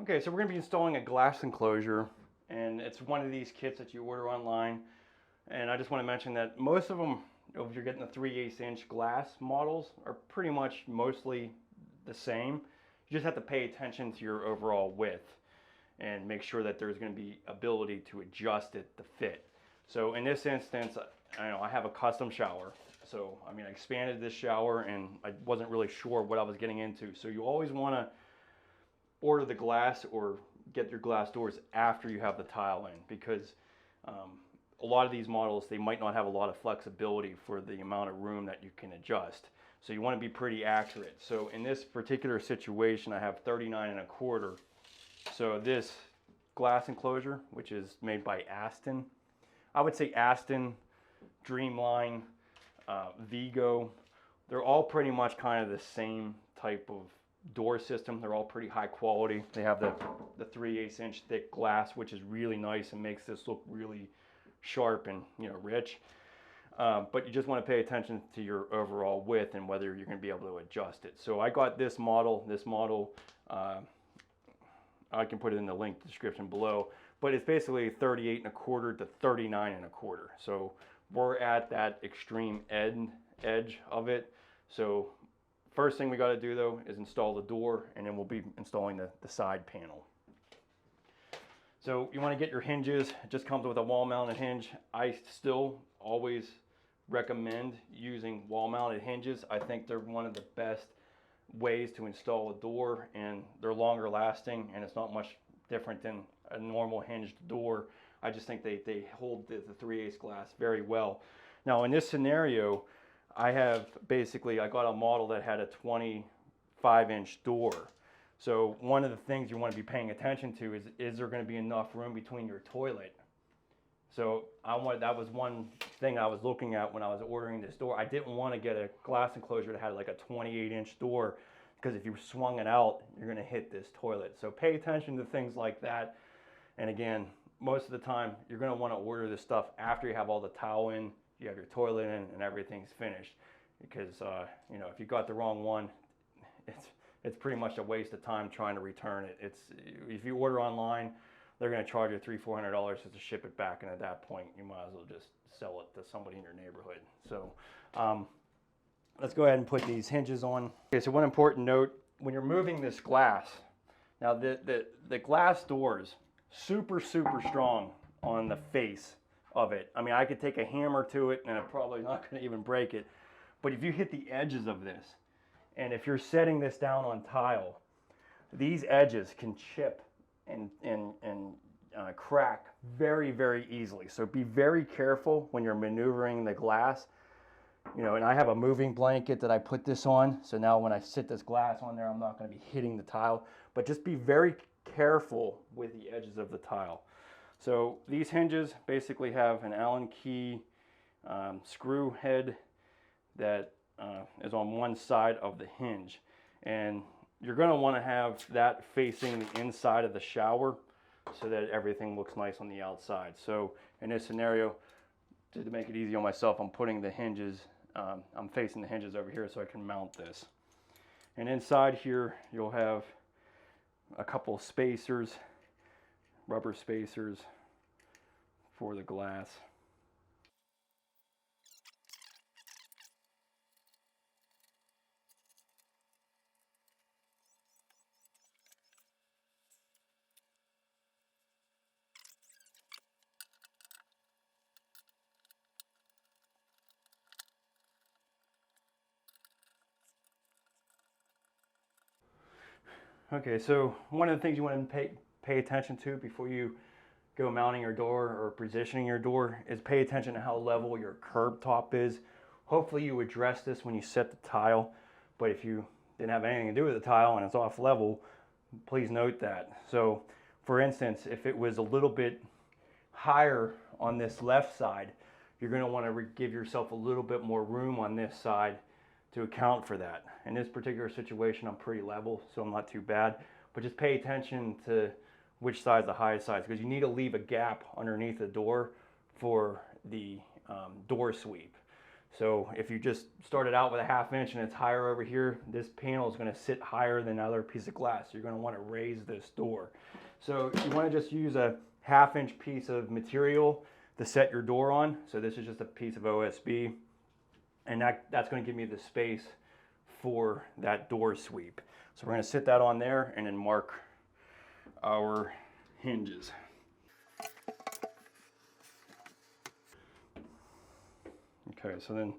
Okay, so we're going to be installing a glass enclosure, and it's one of these kits that you order online. And I just want to mention that most of them, if you're getting the 3/8 inch glass models, are pretty much mostly the same. You just have to pay attention to your overall width and make sure that there's going to be ability to adjust it to fit. So in this instance, I have a custom shower. So I expanded this shower and I wasn't really sure what I was getting into. So you always want to order the glass or get your glass doors after you have the tile in, because a lot of these models, they might not have a lot of flexibility for the amount of room that you can adjust. So you want to be pretty accurate. So in this particular situation, I have 39.25. So this glass enclosure, which is made by Aston, I would say Aston, Dreamline, Vigo, they're all pretty much kind of the same type of door system. They're all pretty high quality. They have the 3/8 inch thick glass, which is really nice and makes this look really sharp and rich. But you just want to pay attention to your overall width and whether you're going to be able to adjust it. So I got this model. I can put it in the link description below, but it's basically 38.25 to 39.25. So we're at that extreme edge of it. So first thing we got to do though is install the door, and then we'll be installing the side panel. So you want to get your hinges. It just comes with a wall mounted hinge. I still always recommend using wall mounted hinges. I think they're one of the best ways to install a door, and they're longer lasting, and it's not much different than a normal hinged door. I just think they hold the 3/8 glass very well. Now in this scenario, I got a model that had a 25-inch door. So one of the things you want to be paying attention to is there going to be enough room between your toilet? So that was one thing I was looking at when I was ordering this door. I didn't want to get a glass enclosure that had like a 28-inch door, because if you swung it out, you're going to hit this toilet. So pay attention to things like that. And again, most of the time, you're going to want to order this stuff after you have all the tile in, you have your toilet in, and everything's finished. Because if you got the wrong one, it's pretty much a waste of time trying to return it. If you order online, they're going to charge you $300-400 just to ship it back, and at that point, you might as well just sell it to somebody in your neighborhood. So let's go ahead and put these hinges on. Okay, so one important note: when you're moving this glass, now the glass doors, super strong on the face of it. I could take a hammer to it and I'm probably not going to even break it. But if you hit the edges of this, and if you're setting this down on tile, these edges can chip and crack very easily. So be very careful when you're maneuvering the glass. And I have a moving blanket that I put this on. So now when I sit this glass on there, I'm not going to be hitting the tile. But just be very careful with the edges of the tile. So these hinges basically have an Allen key screw head that is on one side of the hinge, and you're going to want to have that facing the inside of the shower so that everything looks nice on the outside. So in this scenario, to make it easy on myself, I'm putting the hinges, I'm facing the hinges over here so I can mount this. And inside here you'll have a couple spacers, rubber spacers for the glass. Okay, so one of the things you want to pay attention to before you go mounting your door or positioning your door is pay attention to how level your curb top is. Hopefully you address this when you set the tile, but if you didn't have anything to do with the tile and it's off level, please note that. So for instance, if it was a little bit higher on this left side, you're going to want to give yourself a little bit more room on this side to account for that. In this particular situation, I'm pretty level, so I'm not too bad, but just pay attention to which side is the highest side, because you need to leave a gap underneath the door for the door sweep. So if you just started out with a 1/2 inch and it's higher over here, this panel is going to sit higher than another piece of glass. You're going to want to raise this door. So you want to just use a 1/2 inch piece of material to set your door on. So this is just a piece of OSB, and that's going to give me the space for that door sweep. So we're going to sit that on there and then mark our hinges. Okay, so then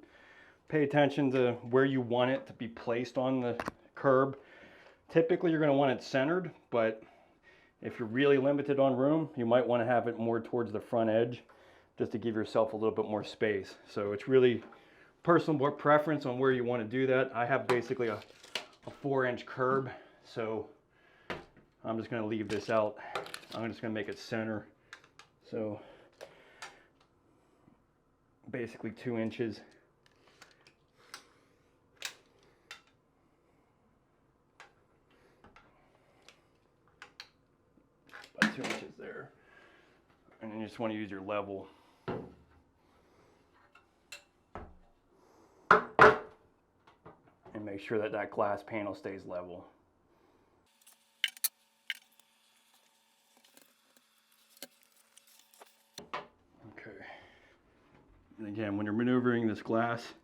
pay attention to where you want it to be placed on the curb. Typically you're going to want it centered, but if you're really limited on room, you might want to have it more towards the front edge just to give yourself a little bit more space. So it's really personal preference on where you want to do that. I have basically a 4-inch curb, so I'm just going to leave this out. I'm just going to make it center. So basically 2 inches. About 2 inches there. And then you just want to use your level. And make sure that that glass panel stays level. Okay. And again, when you're maneuvering this glass,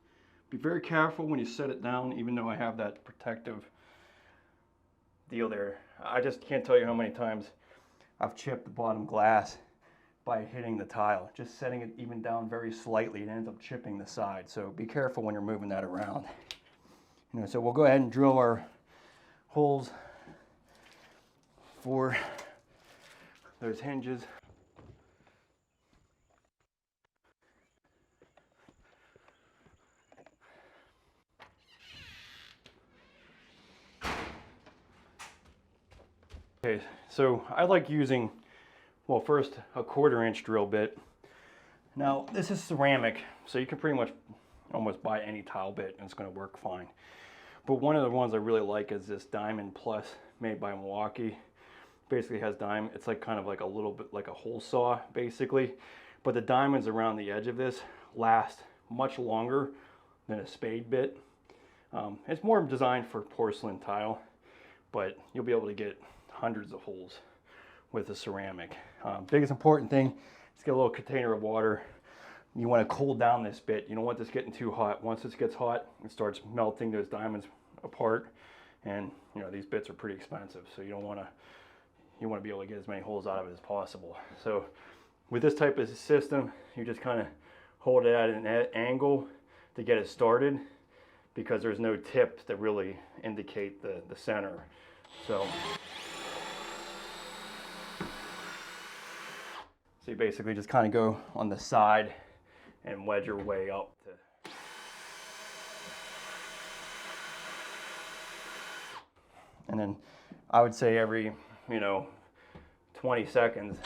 be very careful when you set it down, even though I have that protective deal there. I just can't tell you how many times I've chipped the bottom glass by hitting the tile. Just setting it even down very slightly, it ends up chipping the side. So be careful when you're moving that around. You know, so we'll go ahead and drill our holes for those hinges. Okay, so I like using, well, first a 1/4 inch drill bit. Now this is ceramic, so you can pretty much almost buy any tile bit and it's going to work fine. But one of the ones I really like is this Diamond Plus made by Milwaukee. Basically has diamond, it's like kind of like a little bit like a hole saw basically, but the diamonds around the edge of this last much longer than a spade bit. It's more designed for porcelain tile, but you'll be able to get hundreds of holes with the ceramic. Biggest important thing is get a little container of water. You want to cool down this bit. You don't want this getting too hot. Once this gets hot, it starts melting those diamonds apart, and you know these bits are pretty expensive, so you want to be able to get as many holes out of it as possible. So with this type of system, you just kind of hold it at an angle to get it started, because there's no tip that really indicate the center. So you basically just kind of go on the side and wedge your way up to. And then I would say every, 20 seconds,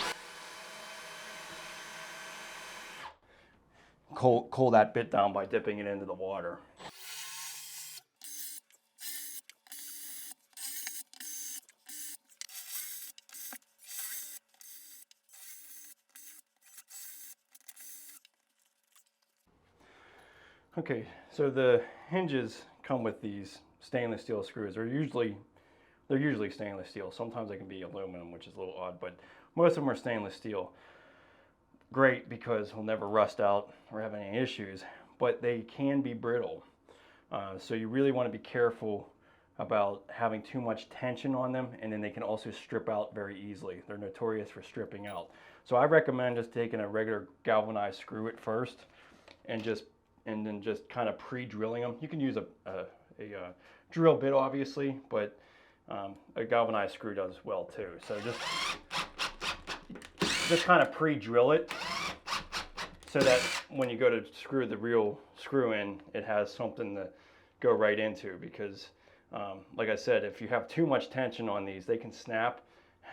cool that bit down by dipping it into the water. Okay, so the hinges come with these stainless steel screws. They're usually stainless steel. Sometimes they can be aluminum, which is a little odd, but most of them are stainless steel. Great, because they'll never rust out or have any issues, but they can be brittle. So you really want to be careful about having too much tension on them, and then they can also strip out very easily. They're notorious for stripping out. So I recommend just taking a regular galvanized screw at first and then just kind of pre-drilling them. You can use a drill bit, obviously, but a galvanized screw does well too. So just kind of pre-drill it so that when you go to screw the real screw in, it has something to go right into, because like I said, if you have too much tension on these, they can snap.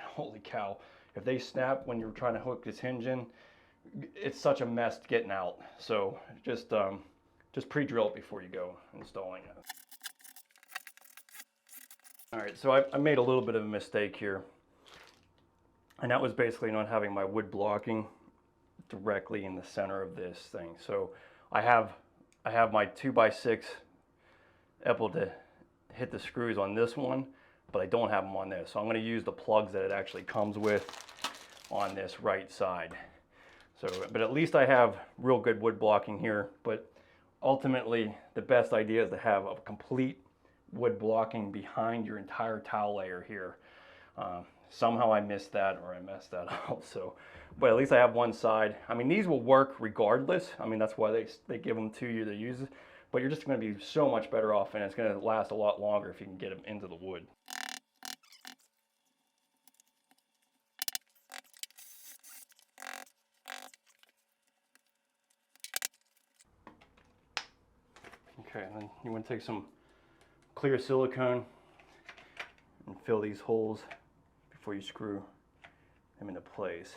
Holy cow, if they snap when you're trying to hook this hinge in, it's such a mess getting out. So just pre-drill it before you go installing it. All right, so I made a little bit of a mistake here, and that was basically not having my wood blocking directly in the center of this thing. So I have I have my 2x6 able to hit the screws on this one, but I don't have them on this. So I'm going to use the plugs that it actually comes with on this right side. So, but at least I have real good wood blocking here. But ultimately, the best idea is to have a complete wood blocking behind your entire towel layer here. Somehow I missed that, or I messed that up. So, but at least I have one side. I mean, these will work regardless. I mean, that's why they give them to you to use it. But you're just going to be so much better off, and it's going to last a lot longer if you can get them into the wood. Okay, then you want to take some clear silicone and fill these holes before you screw them into place.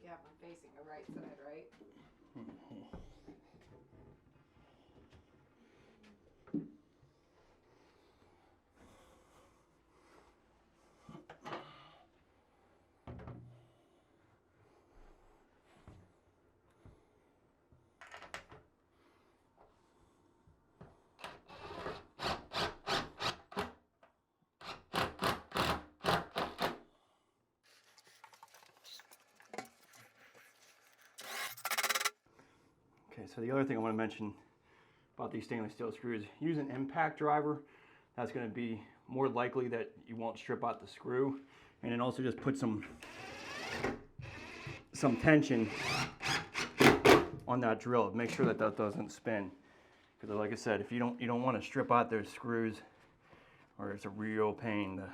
You have them facing the right side, right? Okay, so the other thing I want to mention about these stainless steel screws, use an impact driver. That's going to be more likely that you won't strip out the screw. And then also just put some tension on that drill. Make sure that that doesn't spin. Because like I said, if you don't want to strip out those screws, or it's a real pain to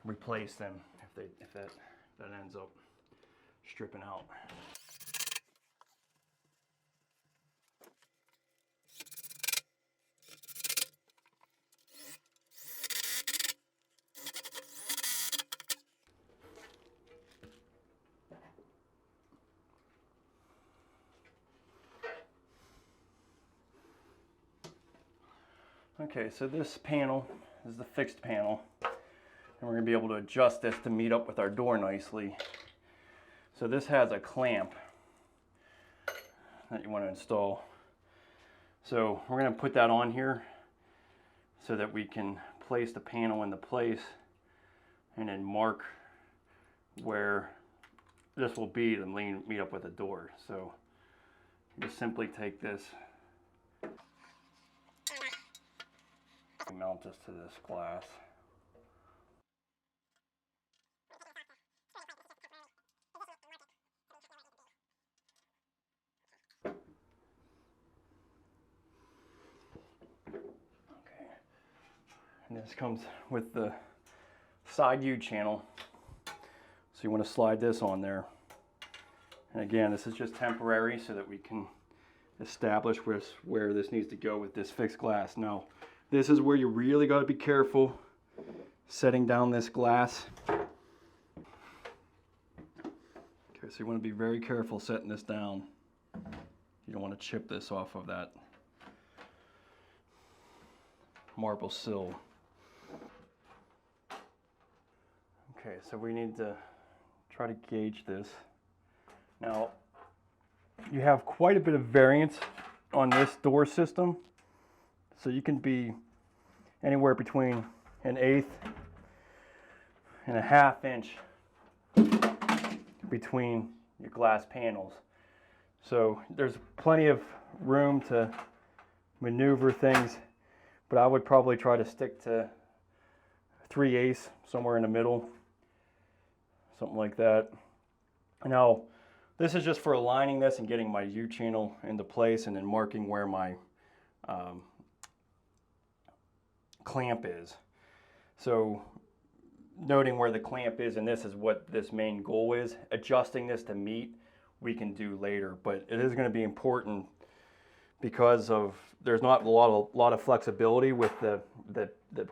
replace them if that ends up stripping out. Okay, so this panel is the fixed panel, and we're going to be able to adjust this to meet up with our door nicely. So this has a clamp that you want to install. So we're going to put that on here so that we can place the panel into place and then mark where this will be to meet up with the door. So just simply take this, mount this to this glass. Okay, and this comes with the side U channel, so you want to slide this on there. And again, this is just temporary so that we can establish where this needs to go with this fixed glass. Now, this is where you really got to be careful setting down this glass. Okay, so you want to be very careful setting this down. You don't want to chip this off of that marble sill. Okay, so we need to try to gauge this. Now, you have quite a bit of variance on this door system. So you can be anywhere between 1/8 and 1/2 inch between your glass panels. So there's plenty of room to maneuver things, but I would probably try to stick to 3/8, somewhere in the middle, something like that. Now, this is just for aligning this and getting my U channel into place and then marking where my clamp is. So noting where the clamp is, and this is what this main goal is. Adjusting this to meet we can do later, but it is going to be important because of there's not a lot of flexibility with the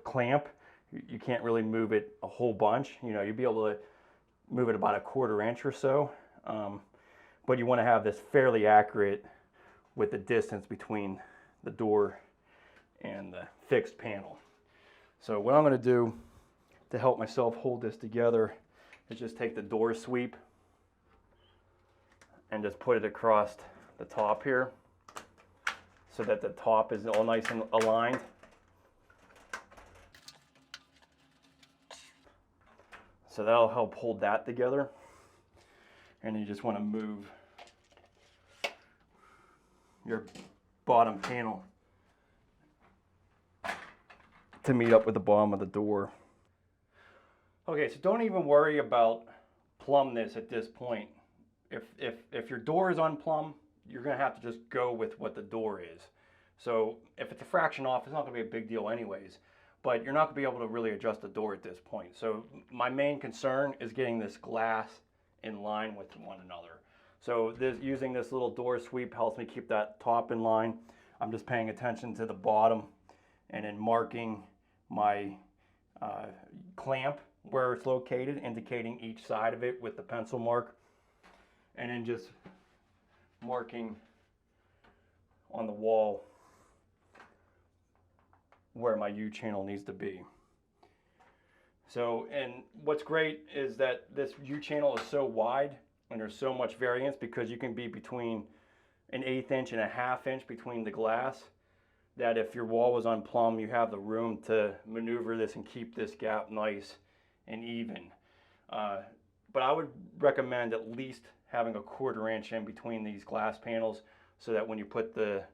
clamp. You can't really move it a whole bunch. You know, you'd be able to move it about 1/4 inch or so, but you want to have this fairly accurate with the distance between the door and the fixed panel. So what I'm going to do to help myself hold this together is just take the door sweep and just put it across the top here so that the top is all nice and aligned. So that'll help hold that together. And you just want to move your bottom panel to meet up with the bottom of the door. Okay, so don't even worry about plumbness at this point. If your door is unplumbed, you're gonna have to just go with what the door is. So if it's a fraction off, it's not gonna be a big deal anyways, but you're not gonna be able to really adjust the door at this point. So my main concern is getting this glass in line with one another. So using this little door sweep helps me keep that top in line. I'm just paying attention to the bottom and then marking my clamp where it's located, indicating each side of it with the pencil mark, and then just marking on the wall where my U-channel needs to be. So, and what's great is that this U-channel is so wide and there's so much variance because you can be between an 1/8 inch and a 1/2 inch between the glass, that if your wall was unplumbed, you have the room to maneuver this and keep this gap nice and even. But I would recommend at least having a 1/4 inch in between these glass panels so that when you put the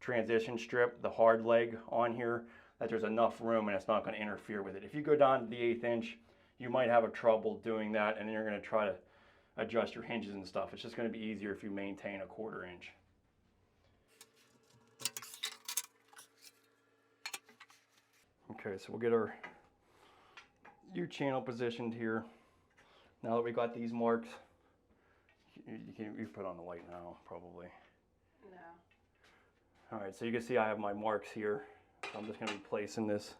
transition strip, the hard leg on here, that there's enough room and it's not going to interfere with it. If you go down to the 1/8 inch, you might have a trouble doing that, and then you're going to try to adjust your hinges and stuff. It's just going to be easier if you maintain a 1/4 inch. Okay, so we'll get our U-channel positioned here. Now that we got these marks, you put on the light now, probably. No. All right, so you can see I have my marks here. So I'm just going to be placing this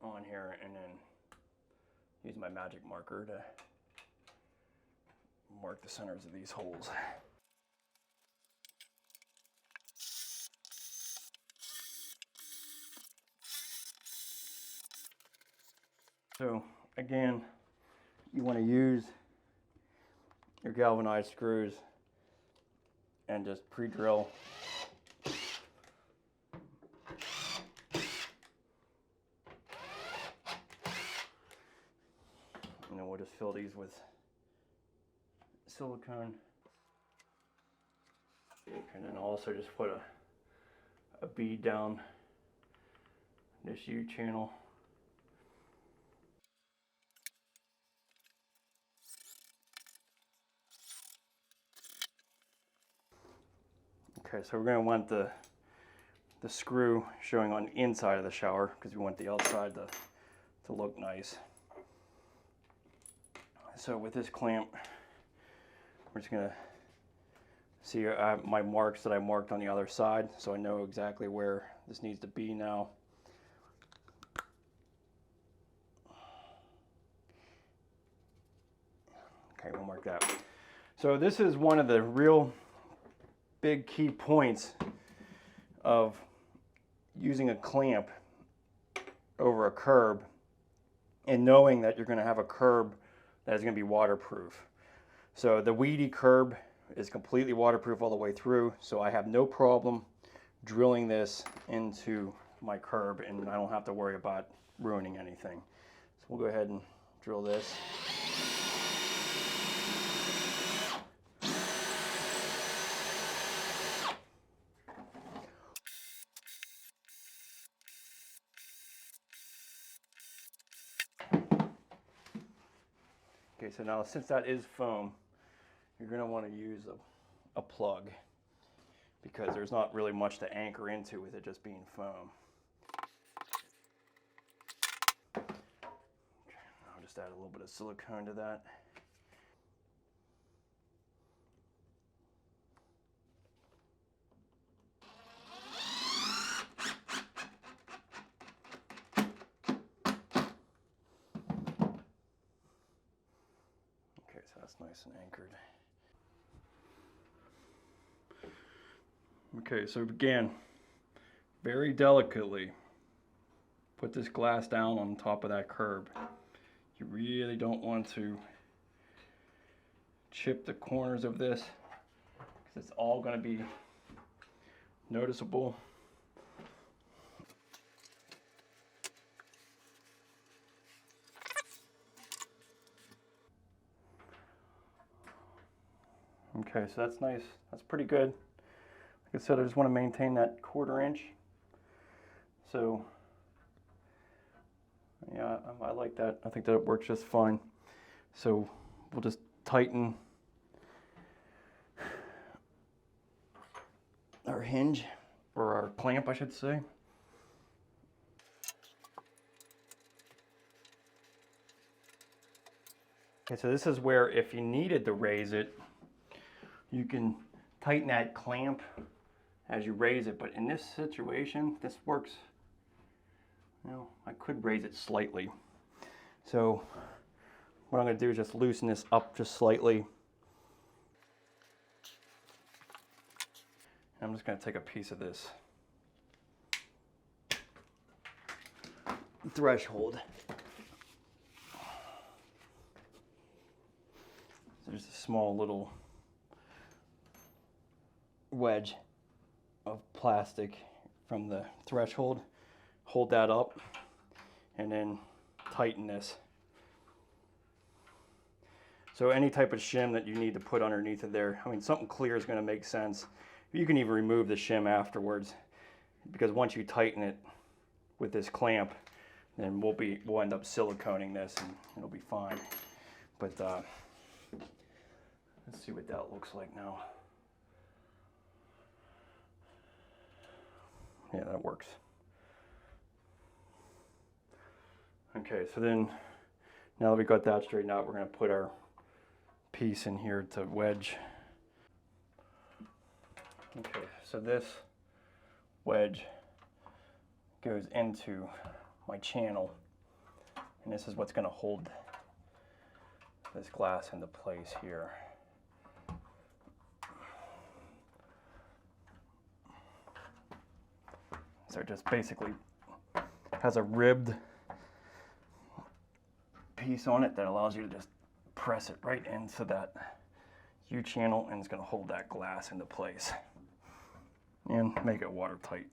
on here and then use my magic marker to mark the centers of these holes. So again, you want to use your galvanized screws and just pre-drill. And then we'll just fill these with silicone. And then also just put a bead down this U-channel. Okay, so we're going to want the screw showing on the inside of the shower because we want the outside to look nice. So with this clamp, we're just going to see my marks that I marked on the other side, so I know exactly where this needs to be now. Okay, we'll mark that. So this is one of the real big key points of using a clamp over a curb and knowing that you're going to have a curb that is going to be waterproof. So the WEDI curb is completely waterproof all the way through, so I have no problem drilling this into my curb and I don't have to worry about ruining anything. So we'll go ahead and drill this. Okay, so now since that is foam, you're going to want to use a plug because there's not really much to anchor into with it just being foam. Okay, I'll just add a little bit of silicone to that. Okay, so that's nice and anchored. Okay, so again, very delicately put this glass down on top of that curb. You really don't want to chip the corners of this because it's all going to be noticeable. Okay, so that's nice. That's pretty good. Like I said, I just want to maintain that 1/4 inch. So, yeah, I like that. I think that it works just fine. So we'll just tighten our hinge, or our clamp, I should say. Okay, so this is where if you needed to raise it, you can tighten that clamp as you raise it. But in this situation, this works. You know, I could raise it slightly. So what I'm going to do is just loosen this up just slightly. I'm just going to take a piece of this threshold. There's a small little wedge of plastic from the threshold. Hold that up and then tighten this. So any type of shim that you need to put underneath of there, I mean, something clear is going to make sense. You can even remove the shim afterwards, because once you tighten it with this clamp, then we'll end up siliconing this and it'll be fine. But let's see what that looks like now. Yeah, that works. Okay, so then now that we got that straightened out, we're going to put our piece in here to wedge. Okay, so this wedge goes into my channel, and this is what's going to hold this glass into place here. So it just basically has a ribbed piece on it that allows you to just press it right into that U-channel, and it's going to hold that glass into place and make it watertight.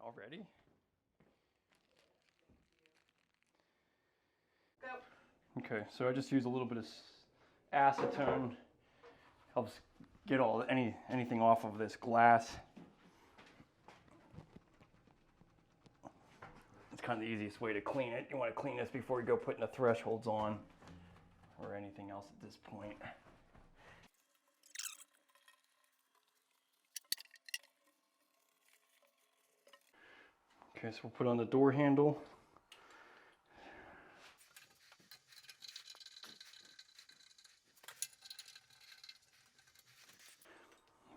Already? Go. Okay, so I just use a little bit of acetone. Helps get anything off of this glass. It's kind of the easiest way to clean it. You want to clean this before you go putting the thresholds on or anything else at this point. Okay, so we'll put on the door handle.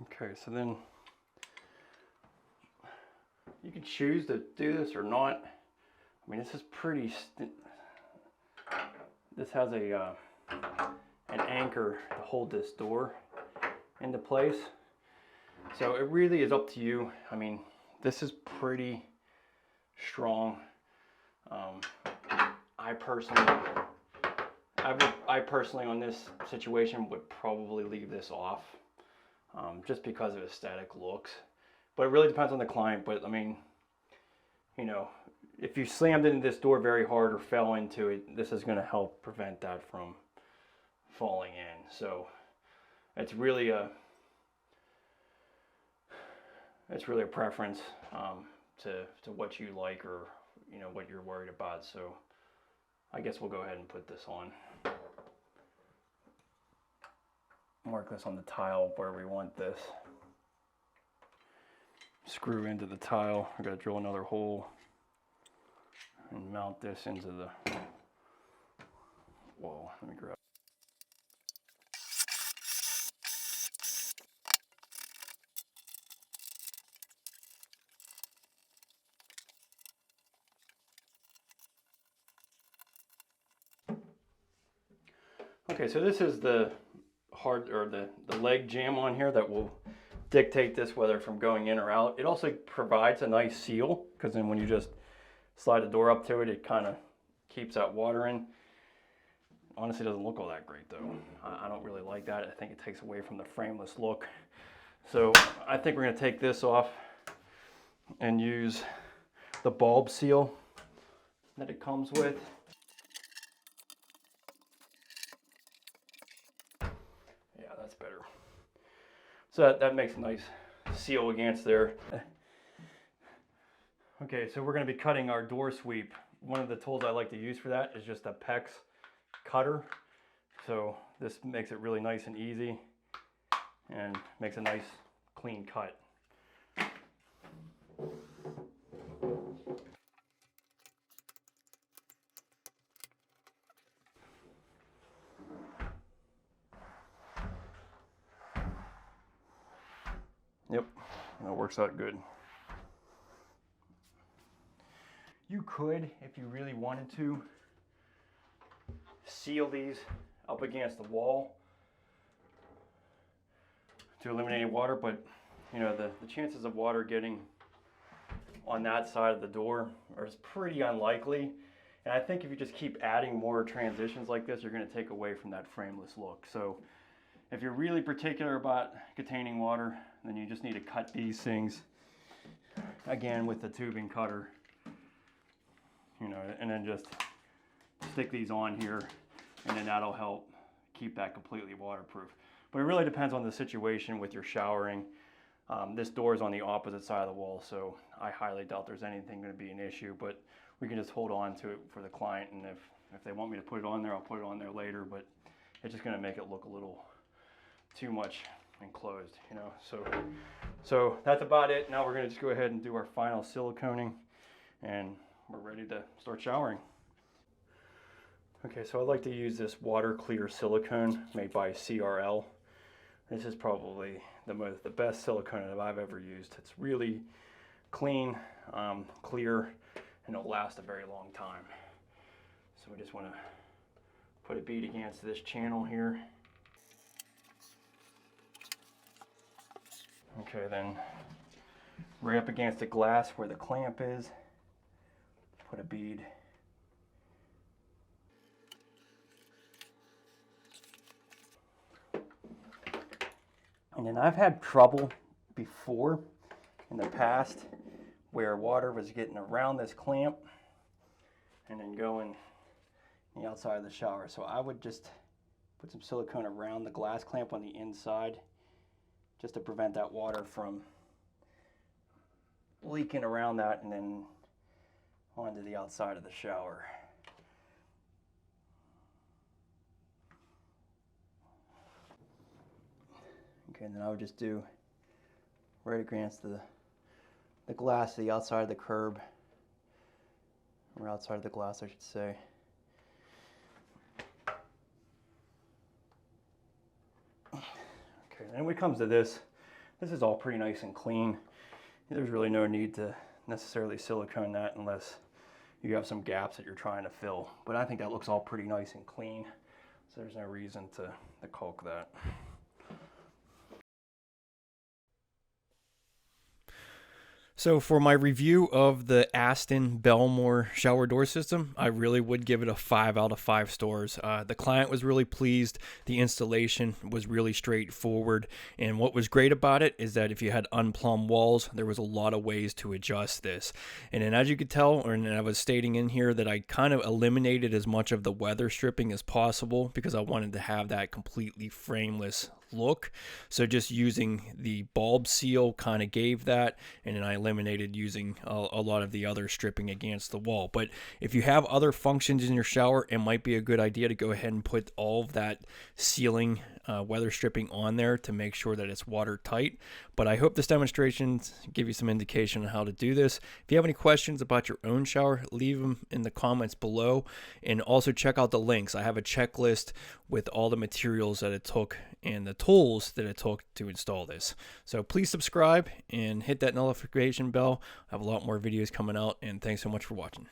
Okay, so then you can choose to do this or not. I mean, this is pretty, this has a an anchor to hold this door into place. So it really is up to you. I mean, this is pretty strong. I personally on this situation would probably leave this off, just because of aesthetic looks. But it really depends on the client. But I mean, you know, if you slammed into this door very hard or fell into it, this is going to help prevent that from falling in. So it's really a preference to what you like, or you know, what you're worried about. So I guess we'll go ahead and put this on. Mark this on the tile where we want this. Screw into the tile. I gotta drill another hole and mount this into the wall. Let me grab. Okay, so this is the the leg jamb on here that will dictate this whether from going in or out. It also provides a nice seal, because then when you just slide the door up to it, it kind of keeps that water in. Honestly, doesn't look all that great though. I don't really like that. I think it takes away from the frameless look. So I think we're going to take this off and use the bulb seal that it comes with. Yeah, that's better. So that makes a nice seal against there. Okay, so we're going to be cutting our door sweep. One of the tools I like to use for that is just a PEX cutter. So this makes it really nice and easy and makes a nice clean cut. Yep, that works out good. You could, if you really wanted to, seal these up against the wall to eliminate any water, but you know, the chances of water getting on that side of the door is pretty unlikely. And I think if you just keep adding more transitions like this, you're going to take away from that frameless look. So if you're really particular about containing water, then you just need to cut these things again with the tubing cutter, you know, and then just stick these on here, and then that'll help keep that completely waterproof. But it really depends on the situation with your showering. This door is on the opposite side of the wall, so I highly doubt there's anything going to be an issue, but we can just hold on to it for the client, and if they want me to put it on there, I'll put it on there later, but it's just going to make it look a little too much enclosed, you know. So that's about it. Now we're going to just go ahead and do our final siliconing, and we're ready to start showering. Okay, so I like to use this water clear silicone made by CRL. This is probably the best silicone that I've ever used. It's really clean, clear, and it'll last a very long time. So we just want to put a bead against this channel here. Okay, then right up against the glass where the clamp is, put a bead. And then I've had trouble before in the past where water was getting around this clamp and then going the outside of the shower. So I would just put some silicone around the glass clamp on the inside just to prevent that water from leaking around that and then onto the outside of the shower. Okay, and then I would just do right against the glass, the outside of the curb, or outside of the glass, I should say. Okay, then when it comes to this is all pretty nice and clean. There's really no need to necessarily silicone that unless you have some gaps that you're trying to fill. But I think that looks all pretty nice and clean, so there's no reason to caulk that. So for my review of the Aston Belmore shower door system, I really would give it a 5 out of 5 stars. The client was really pleased. The installation was really straightforward. And what was great about it is that if you had unplumbed walls, there was a lot of ways to adjust this. And then as you could tell, and I was stating in here that I kind of eliminated as much of the weather stripping as possible because I wanted to have that completely frameless look. So just using the bulb seal kind of gave that, and then I eliminated using a lot of the other stripping against the wall. But if you have other functions in your shower, it might be a good idea to go ahead and put all of that sealing weather stripping on there to make sure that it's watertight. But I hope this demonstration give you some indication on how to do this. If you have any questions about your own shower, leave them in the comments below, and also check out the links. I have a checklist with all the materials that it took and the tools that it took to install this. So please subscribe and hit that notification bell. I have a lot more videos coming out, and thanks so much for watching.